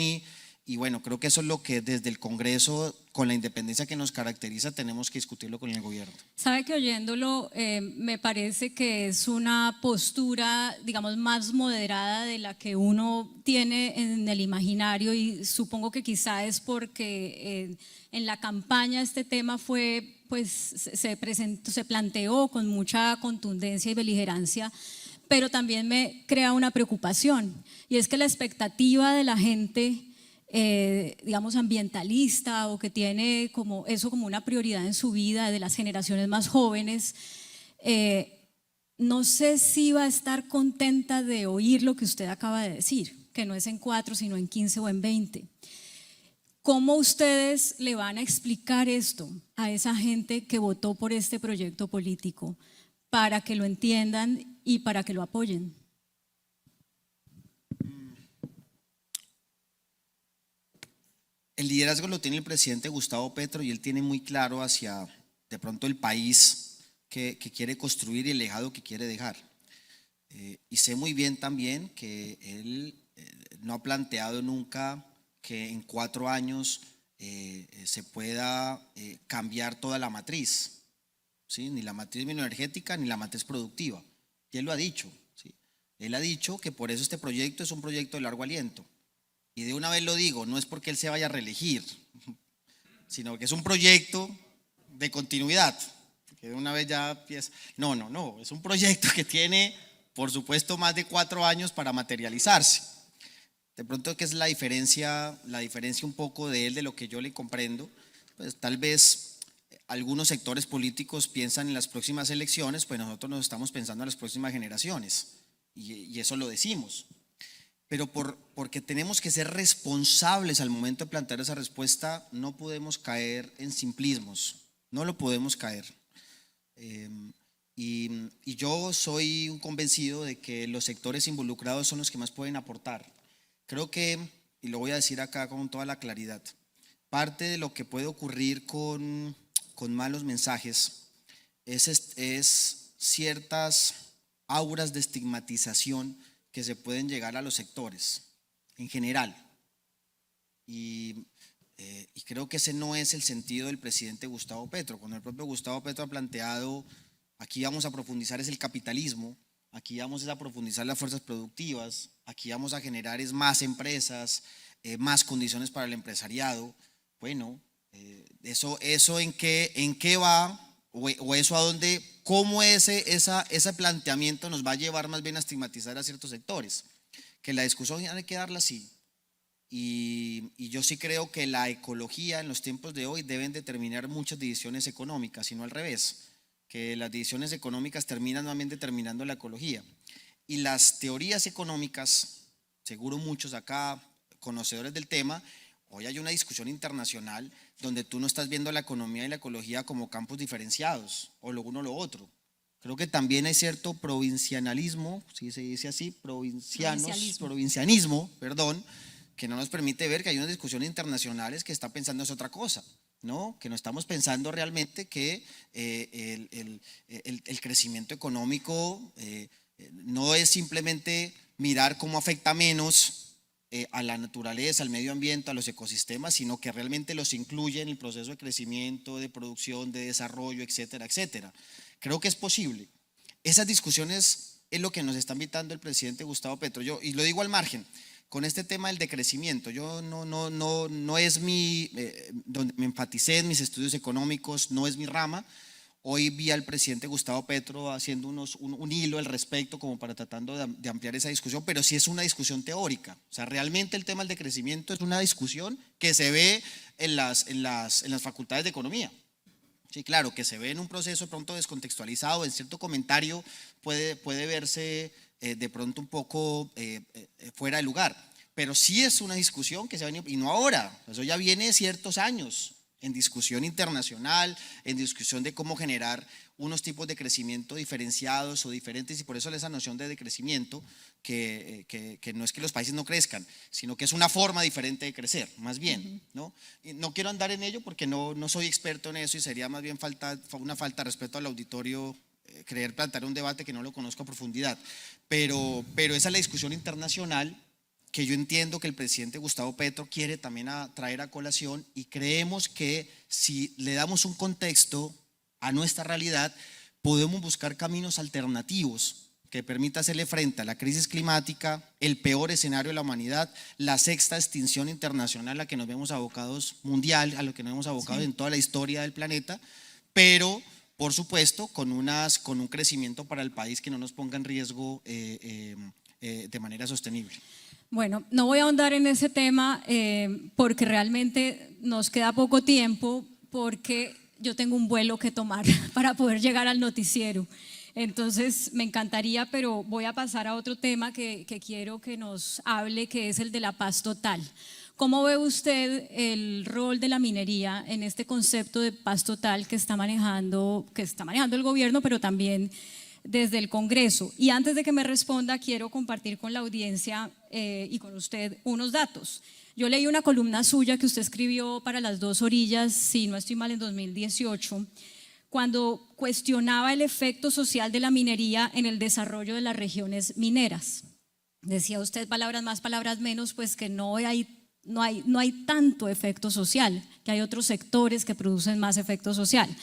y bueno, creo que eso es lo que desde el Congreso, con la independencia que nos caracteriza, tenemos que discutirlo con el gobierno. Sabe que oyéndolo me parece que es una postura, digamos, más moderada de la que uno tiene en el imaginario, y supongo que quizá es porque en la campaña este tema fue, pues se planteó con mucha contundencia y beligerancia, pero también me crea una preocupación, y es que la expectativa de la gente digamos ambientalista, o que tiene como eso como una prioridad en su vida, de las generaciones más jóvenes, no sé si va a estar contenta de oír lo que usted acaba de decir, que no es en 4, sino en 15 o en 20. ¿Cómo ustedes le van a explicar esto a esa gente que votó por este proyecto político para que lo entiendan y para que lo apoyen? El liderazgo lo tiene el presidente Gustavo Petro y él tiene muy claro hacia de pronto el país que quiere construir y el legado que quiere dejar. Y sé muy bien también que él no ha planteado nunca que en 4 años se pueda cambiar toda la matriz, ¿sí? Ni la matriz energética ni la matriz productiva. Y él lo ha dicho, ¿sí? Él ha dicho que por eso este proyecto es un proyecto de largo aliento. Y de una vez lo digo, no es porque él se vaya a reelegir, sino que es un proyecto de continuidad, que de una vez ya empieza. No, es un proyecto que tiene, por supuesto, más de 4 años para materializarse. De pronto, ¿qué es la diferencia un poco de él, de lo que yo le comprendo? Pues tal vez algunos sectores políticos piensan en las próximas elecciones, pues nosotros nos estamos pensando en las próximas generaciones, y eso lo decimos. Pero porque tenemos que ser responsables al momento de plantear esa respuesta, no podemos caer en simplismos, no lo podemos caer. Y yo soy un convencido de que los sectores involucrados son los que más pueden aportar. Creo que, y lo voy a decir acá con toda la claridad, parte de lo que puede ocurrir con malos mensajes es ciertas auras de estigmatización que se pueden llegar a los sectores en general, y creo que ese no es el sentido del presidente Gustavo Petro. Cuando el propio Gustavo Petro ha planteado, aquí vamos a profundizar, es el capitalismo, aquí vamos a profundizar las fuerzas productivas, aquí vamos a generar más empresas, más condiciones para el empresariado. Bueno, eso en qué va, o eso a dónde, cómo ese planteamiento nos va a llevar más bien a estigmatizar a ciertos sectores. Que la discusión hay que darla así. Y yo sí creo que la ecología en los tiempos de hoy deben determinar muchas decisiones económicas y no al revés, que las decisiones económicas terminan también determinando la ecología. Y las teorías económicas, seguro muchos acá conocedores del tema, hoy hay una discusión internacional donde tú no estás viendo la economía y la ecología como campos diferenciados, o lo uno o lo otro. Creo que también hay cierto provincianismo, si se dice así, provincianismo, perdón, que no nos permite ver que hay unas discusiones internacionales que está pensando es otra cosa, ¿no? Que no estamos pensando realmente que el crecimiento económico no es simplemente mirar cómo afecta menos a la naturaleza, al medio ambiente, a los ecosistemas, sino que realmente los incluye en el proceso de crecimiento, de producción, de desarrollo, etcétera, etcétera. Creo que es posible. Esas discusiones es lo que nos está invitando el presidente Gustavo Petro. Y lo digo al margen, con este tema del decrecimiento, yo no es donde me enfaticé en mis estudios económicos, no es mi rama. Hoy vi al presidente Gustavo Petro haciendo un hilo al respecto como para tratando de ampliar esa discusión, pero sí es una discusión teórica. O sea, realmente el tema del decrecimiento es una discusión que se ve en las facultades de economía. Sí, claro, que se ve en un proceso de pronto descontextualizado, en cierto comentario puede verse de pronto un poco fuera de lugar, pero sí es una discusión que se ha venido, y no ahora, eso ya viene ciertos años en discusión internacional, en discusión de cómo generar unos tipos de crecimiento diferenciados o diferentes, y por eso esa noción de decrecimiento, que no es que los países no crezcan, sino que es una forma diferente de crecer, más bien, ¿no? Y no quiero andar en ello porque no soy experto en eso y sería más bien una falta de respeto al auditorio creer plantear un debate que no lo conozco a profundidad, pero esa es la discusión internacional que yo entiendo que el presidente Gustavo Petro quiere también traer a colación, y creemos que si le damos un contexto a nuestra realidad, podemos buscar caminos alternativos que permita hacerle frente a la crisis climática, el peor escenario de la humanidad, la sexta extinción internacional a la que nos vemos abocados mundial, a lo que nos vemos abocados en toda la historia del planeta, pero por supuesto con un crecimiento para el país que no nos ponga en riesgo de manera sostenible. Bueno, no voy a ahondar en ese tema porque realmente nos queda poco tiempo, porque yo tengo un vuelo que tomar para poder llegar al noticiero. Entonces me encantaría, pero voy a pasar a otro tema que quiero que nos hable, que es el de la paz total. ¿Cómo ve usted el rol de la minería en este concepto de paz total que está manejando el gobierno, pero también desde el Congreso? Y antes de que me responda, quiero compartir con la audiencia y con usted unos datos. Yo leí una columna suya que usted escribió para Las Dos Orillas, si no estoy mal, en 2018, cuando cuestionaba el efecto social de la minería en el desarrollo de las regiones mineras. Decía usted, palabras más, palabras menos, pues que no hay tanto efecto social, que hay otros sectores que producen más efecto social.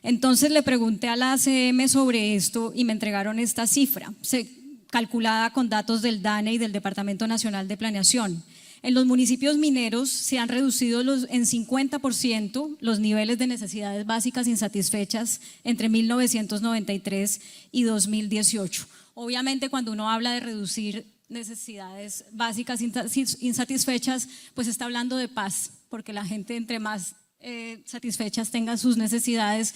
Entonces le pregunté a la ACM sobre esto y me entregaron esta cifra, calculada con datos del DANE y del Departamento Nacional de Planeación. En los municipios mineros se han reducido en 50% los niveles de necesidades básicas insatisfechas entre 1993 y 2018. Obviamente, cuando uno habla de reducir necesidades básicas insatisfechas, pues está hablando de paz, porque la gente, entre más satisfechas tengan sus necesidades,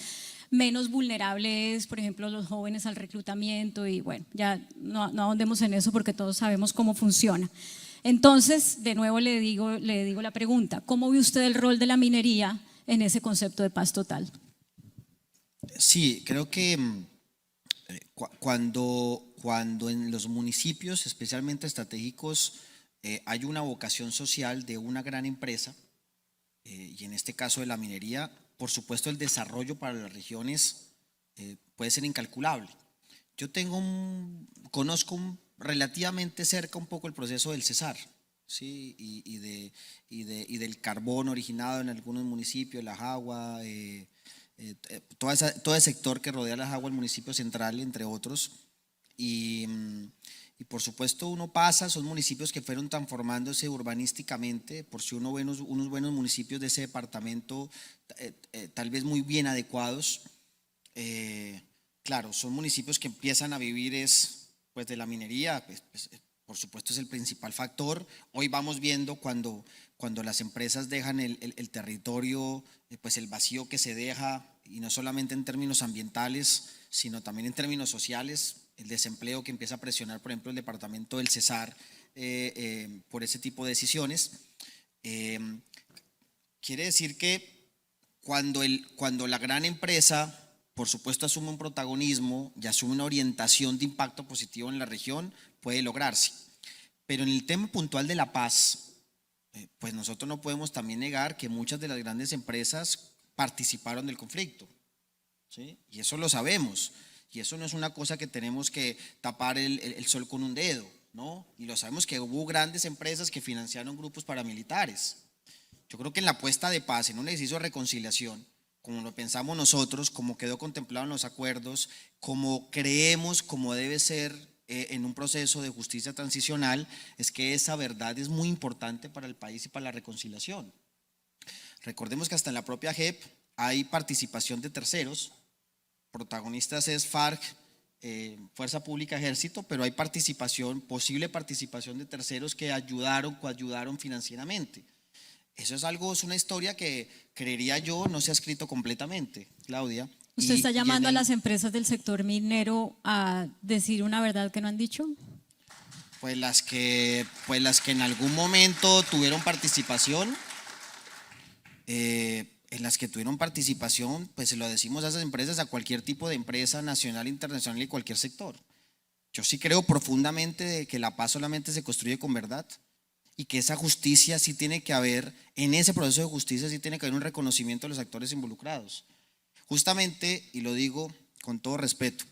menos vulnerables, por ejemplo, los jóvenes al reclutamiento, y bueno, ya no ahondemos en eso porque todos sabemos cómo funciona. Entonces, de nuevo le digo la pregunta, ¿cómo ve usted el rol de la minería en ese concepto de paz total? Sí, creo que cuando en los municipios, especialmente estratégicos, hay una vocación social de una gran empresa, y en este caso de la minería, por supuesto el desarrollo para las regiones puede ser incalculable. Yo conozco relativamente cerca un poco el proceso del Cesar, ¿sí? y del carbón originado en algunos municipios, la Jagua, todo el sector que rodea la Jagua, el municipio central, entre otros. y por supuesto uno pasa, son municipios que fueron transformándose urbanísticamente. Por si uno ve unos buenos municipios de ese departamento, tal vez muy bien adecuados. Claro, son municipios que empiezan a vivir pues de la minería, por supuesto es el principal factor. Hoy vamos viendo cuando las empresas dejan el territorio, pues el vacío que se deja, y no solamente en términos ambientales, sino también en términos sociales, el desempleo que empieza a presionar, por ejemplo, el departamento del Cesar por ese tipo de decisiones. Quiere decir que cuando la gran empresa, por supuesto, asume un protagonismo y asume una orientación de impacto positivo en la región, puede lograrse. Pero en el tema puntual de la paz, pues nosotros no podemos también negar que muchas de las grandes empresas participaron del conflicto, ¿sí? Y eso lo sabemos, y eso no es una cosa que tenemos que tapar el sol con un dedo, ¿no? Y lo sabemos que hubo grandes empresas que financiaron grupos paramilitares. Yo creo que en la apuesta de paz, en un ejercicio de reconciliación, como lo pensamos nosotros, como quedó contemplado en los acuerdos, como creemos, como debe ser en un proceso de justicia transicional, es que esa verdad es muy importante para el país y para la reconciliación. Recordemos que hasta en la propia JEP hay participación de terceros, protagonistas es FARC, Fuerza Pública, Ejército, pero hay posible participación de terceros que coayudaron financieramente. Eso es una historia que creería yo no se ha escrito completamente, Claudia. ¿Usted está llamando a las empresas del sector minero a decir una verdad que no han dicho? Pues las que en algún momento tuvieron participación, pues se lo decimos a esas empresas, a cualquier tipo de empresa nacional, internacional y cualquier sector. Yo sí creo profundamente de que la paz solamente se construye con verdad, y que esa justicia sí tiene que haber, en ese proceso de justicia sí tiene que haber un reconocimiento de los actores involucrados. Justamente, y lo digo con todo respeto,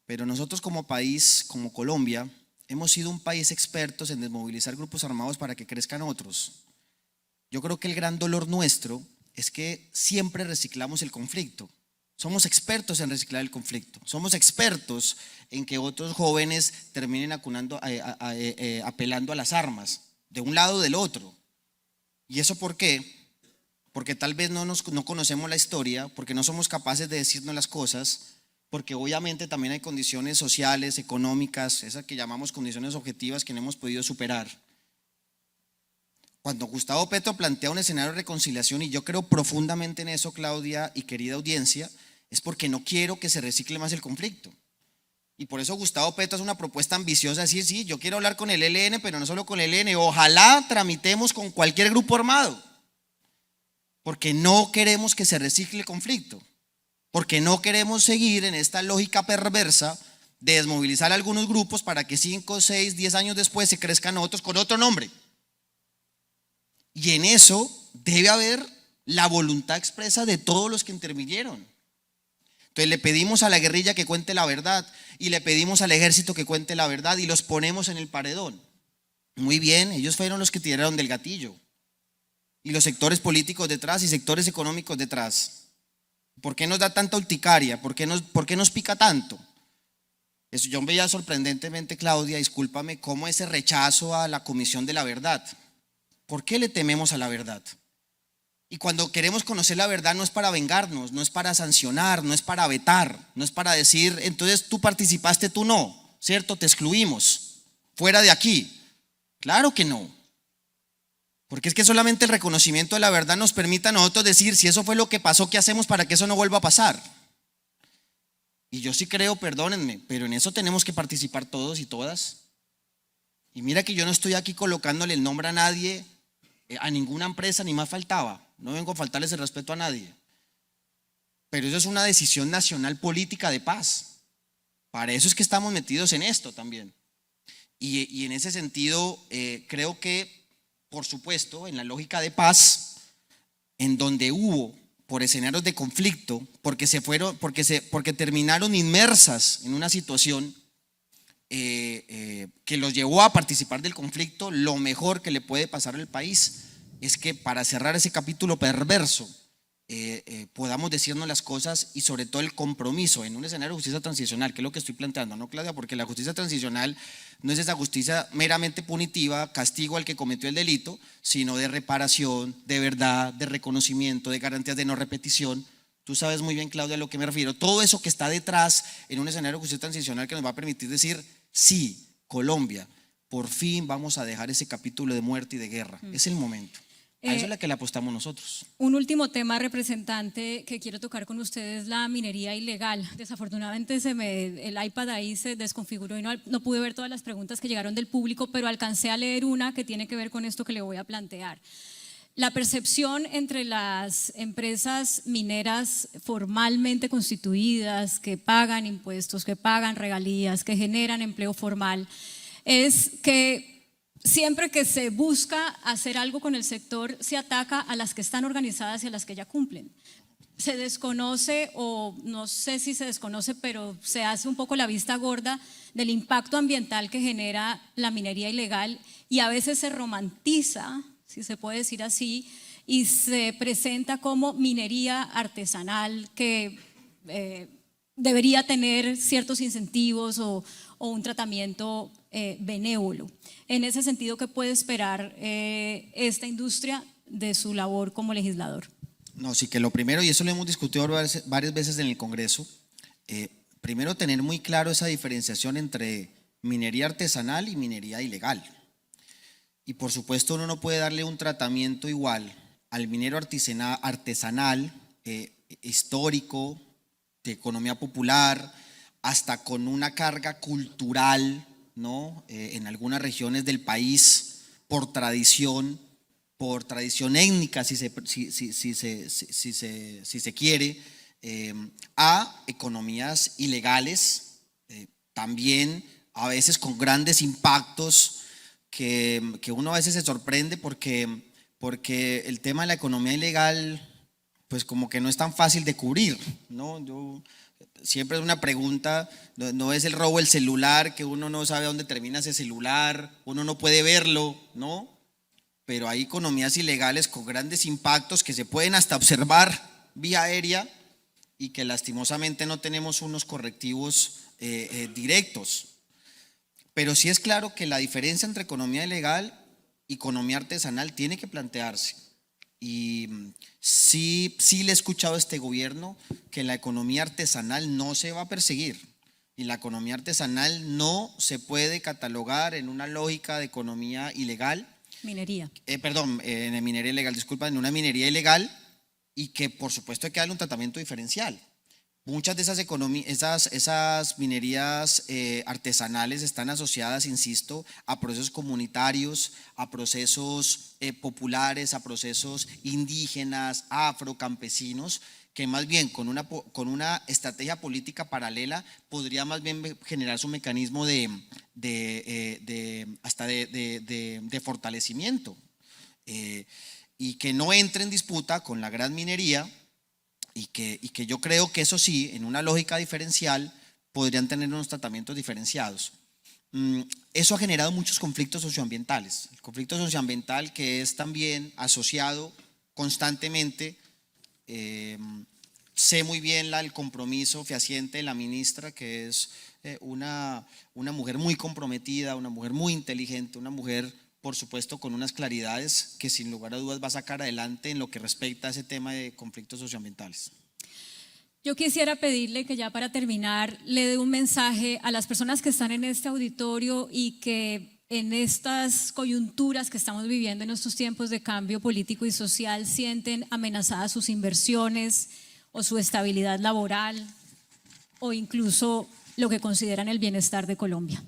pero nosotros como país, como Colombia, hemos sido un país expertos en desmovilizar grupos armados para que crezcan otros. Yo creo que el gran dolor nuestro es que siempre reciclamos el conflicto. Somos expertos en reciclar el conflicto. Somos expertos en que otros jóvenes terminen apelando a las armas, de un lado o del otro. ¿Y eso por qué? Porque tal vez no conocemos la historia, porque no somos capaces de decirnos las cosas, porque obviamente también hay condiciones sociales, económicas, esas que llamamos condiciones objetivas que no hemos podido superar. Cuando Gustavo Petro plantea un escenario de reconciliación, y yo creo profundamente en eso, Claudia y querida audiencia, es porque no quiero que se recicle más el conflicto. Y por eso Gustavo Petro hace una propuesta ambiciosa, decir, sí, yo quiero hablar con el ELN, pero no solo con el ELN, ojalá tramitemos con cualquier grupo armado, porque no queremos que se recicle el conflicto, porque no queremos seguir en esta lógica perversa de desmovilizar a algunos grupos para que 5, 6, 10 años después se crezcan otros con otro nombre. Y en eso debe haber la voluntad expresa de todos los que intervinieron. Entonces le pedimos a la guerrilla que cuente la verdad y le pedimos al ejército que cuente la verdad y los ponemos en el paredón. Muy bien, ellos fueron los que tiraron del gatillo y los sectores políticos detrás y sectores económicos detrás. ¿Por qué nos da tanta urticaria? ¿Por qué nos pica tanto? Eso yo veía sorprendentemente, Claudia, discúlpame, cómo ese rechazo a la Comisión de la Verdad. ¿Por qué le tememos a la verdad? Y cuando queremos conocer la verdad no es para vengarnos, no es para sancionar, no es para vetar, no es para decir, entonces tú participaste, tú no, ¿cierto? Te excluimos, fuera de aquí. Claro que no. Porque es que solamente el reconocimiento de la verdad nos permite a nosotros decir, si eso fue lo que pasó, ¿qué hacemos para que eso no vuelva a pasar? Y yo sí creo, perdónenme, pero en eso tenemos que participar todos y todas. Y mira que yo no estoy aquí colocándole el nombre a nadie, a ninguna empresa, ni más faltaba. No vengo a faltarles el respeto a nadie. Pero eso es una decisión nacional política de paz. Para eso es que estamos metidos en esto también. Y en ese sentido, creo que, por supuesto, en la lógica de paz, en donde hubo por escenarios de conflicto, porque terminaron inmersas en una situación que los llevó a participar del conflicto, lo mejor que le puede pasar al país es que para cerrar ese capítulo perverso podamos decirnos las cosas y sobre todo el compromiso en un escenario de justicia transicional, que es lo que estoy planteando, ¿no, Claudia? Porque la justicia transicional no es esa justicia meramente punitiva, castigo al que cometió el delito, sino de reparación, de verdad, de reconocimiento, de garantías de no repetición. Tú sabes muy bien, Claudia, a lo que me refiero. Todo eso que está detrás en un escenario de justicia transicional que nos va a permitir decir, sí, Colombia, por fin vamos a dejar ese capítulo de muerte y de guerra. Es el momento. A eso es la que le apostamos nosotros. Un último tema, representante, que quiero tocar con ustedes, la minería ilegal. Desafortunadamente el iPad ahí se desconfiguró y no pude ver todas las preguntas que llegaron del público, pero alcancé a leer una que tiene que ver con esto que le voy a plantear. La percepción entre las empresas mineras formalmente constituidas, que pagan impuestos, que pagan regalías, que generan empleo formal, es que siempre que se busca hacer algo con el sector, se ataca a las que están organizadas y a las que ya cumplen. Se desconoce, o no sé si se desconoce, pero se hace un poco la vista gorda del impacto ambiental que genera la minería ilegal y a veces se romantiza, si se puede decir así, y se presenta como minería artesanal que debería tener ciertos incentivos o un tratamiento benévolo. En ese sentido, ¿qué puede esperar esta industria de su labor como legislador? No, sí que lo primero, y eso lo hemos discutido varias veces en el Congreso, primero tener muy claro esa diferenciación entre minería artesanal y minería ilegal. Y por supuesto uno no puede darle un tratamiento igual al minero artesanal, histórico, de economía popular, hasta con una carga cultural, ¿no? En algunas regiones del país, por tradición étnica, si se quiere, a economías ilegales, también a veces con grandes impactos que uno a veces se sorprende porque el tema de la economía ilegal pues como que no es tan fácil de cubrir, ¿no? Siempre es una pregunta, no es el robo del celular, que uno no sabe dónde termina ese celular, uno no puede verlo, ¿no? Pero hay economías ilegales con grandes impactos que se pueden hasta observar vía aérea y que lastimosamente no tenemos unos correctivos directos. Pero sí es claro que la diferencia entre economía ilegal y economía artesanal tiene que plantearse. Y sí le he escuchado a este gobierno que la economía artesanal no se va a perseguir y la economía artesanal no se puede catalogar en una lógica de economía ilegal. Minería. En minería ilegal, disculpa, en una minería ilegal, y que por supuesto hay que darle un tratamiento diferencial. Muchas de esas minerías artesanales están asociadas, insisto, a procesos comunitarios, a procesos populares, a procesos indígenas, afrocampesinos, que más bien con una estrategia política paralela podría más bien generar su mecanismo de fortalecimiento y que no entre en disputa con la gran minería. Y que yo creo que eso sí, en una lógica diferencial, podrían tener unos tratamientos diferenciados. Eso ha generado muchos conflictos socioambientales. El conflicto socioambiental que es también asociado constantemente, sé muy bien el compromiso fehaciente de la ministra, que es una mujer muy comprometida, una mujer muy inteligente, una mujer por supuesto con unas claridades que sin lugar a dudas va a sacar adelante en lo que respecta a ese tema de conflictos socioambientales. Yo quisiera pedirle que ya para terminar le dé un mensaje a las personas que están en este auditorio y que en estas coyunturas que estamos viviendo en estos tiempos de cambio político y social sienten amenazadas sus inversiones o su estabilidad laboral o incluso lo que consideran el bienestar de Colombia.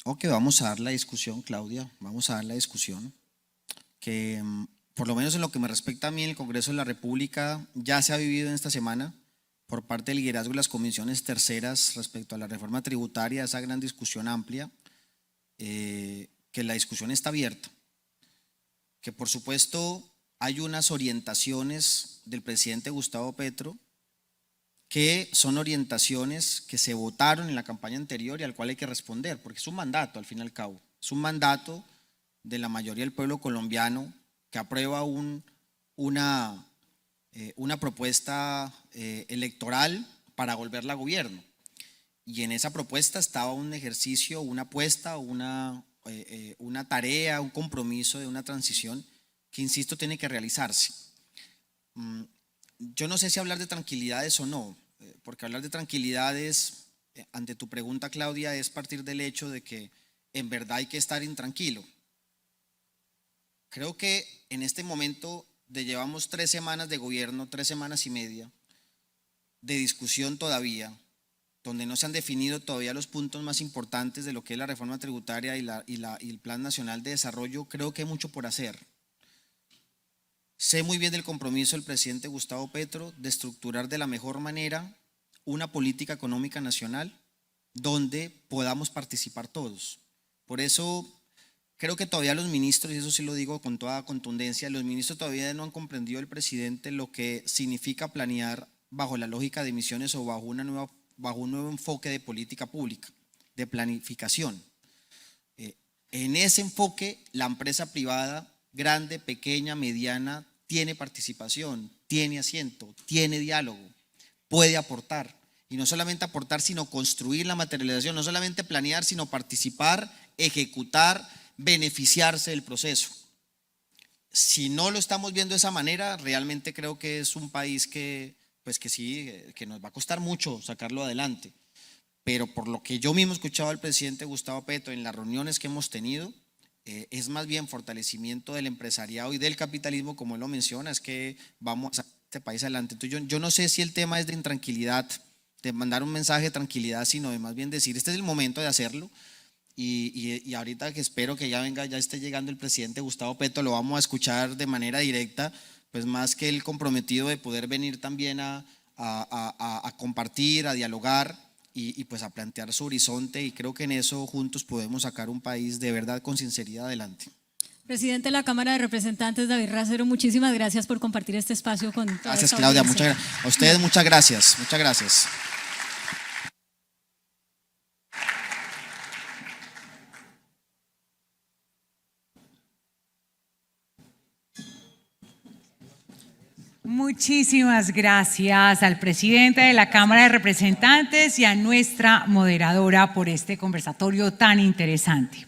Ok, vamos a dar la discusión, Claudia, vamos a dar la discusión, que por lo menos en lo que me respecta a mí, en el Congreso de la República ya se ha vivido en esta semana por parte del liderazgo de las comisiones terceras respecto a la reforma tributaria, esa gran discusión amplia, que la discusión está abierta, que por supuesto hay unas orientaciones del presidente Gustavo Petro que son orientaciones que se votaron en la campaña anterior y al cual hay que responder, porque es un mandato al fin y al cabo, es un mandato de la mayoría del pueblo colombiano que aprueba una propuesta electoral para volverla a gobierno. Y en esa propuesta estaba un ejercicio, una apuesta, una tarea, un compromiso de una transición que, insisto, tiene que realizarse. Yo no sé si hablar de tranquilidades o no, porque hablar de tranquilidades, ante tu pregunta, Claudia, es partir del hecho de que en verdad hay que estar intranquilo. Creo que en este momento llevamos 3 semanas de gobierno, 3 semanas y media de discusión todavía, donde no se han definido todavía los puntos más importantes de lo que es la reforma tributaria y el Plan Nacional de Desarrollo. Creo que hay mucho por hacer. Sé muy bien del compromiso del presidente Gustavo Petro de estructurar de la mejor manera una política económica nacional donde podamos participar todos. Por eso creo que todavía los ministros, y eso sí lo digo con toda contundencia, los ministros todavía no han comprendido del presidente lo que significa planear bajo la lógica de emisiones o bajo un nuevo enfoque de política pública, de planificación. En ese enfoque, la empresa privada, grande, pequeña, mediana, tiene participación, tiene asiento, tiene diálogo, puede aportar. Y no solamente aportar, sino construir la materialización, no solamente planear, sino participar, ejecutar, beneficiarse del proceso. Si no lo estamos viendo de esa manera, realmente creo que es un país que nos va a costar mucho sacarlo adelante. Pero por lo que yo mismo he escuchado al presidente Gustavo Petro en las reuniones que hemos tenido, es más bien fortalecimiento del empresariado y del capitalismo, como él lo menciona, es que vamos a sacar este país adelante. Entonces yo no sé si el tema es de intranquilidad, de mandar un mensaje de tranquilidad, sino de más bien decir, este es el momento de hacerlo. Y ahorita que espero que ya esté llegando el presidente Gustavo Petro, lo vamos a escuchar de manera directa, pues más que el comprometido de poder venir también a compartir, a dialogar y pues a plantear su horizonte, y creo que en eso juntos podemos sacar un país de verdad con sinceridad adelante. Presidente de la Cámara de Representantes, David Racero, muchísimas gracias por compartir este espacio con toda Gracias, esta Claudia, audiencia. a ustedes muchas gracias, muchas gracias. Muchísimas gracias al presidente de la Cámara de Representantes y a nuestra moderadora por este conversatorio tan interesante.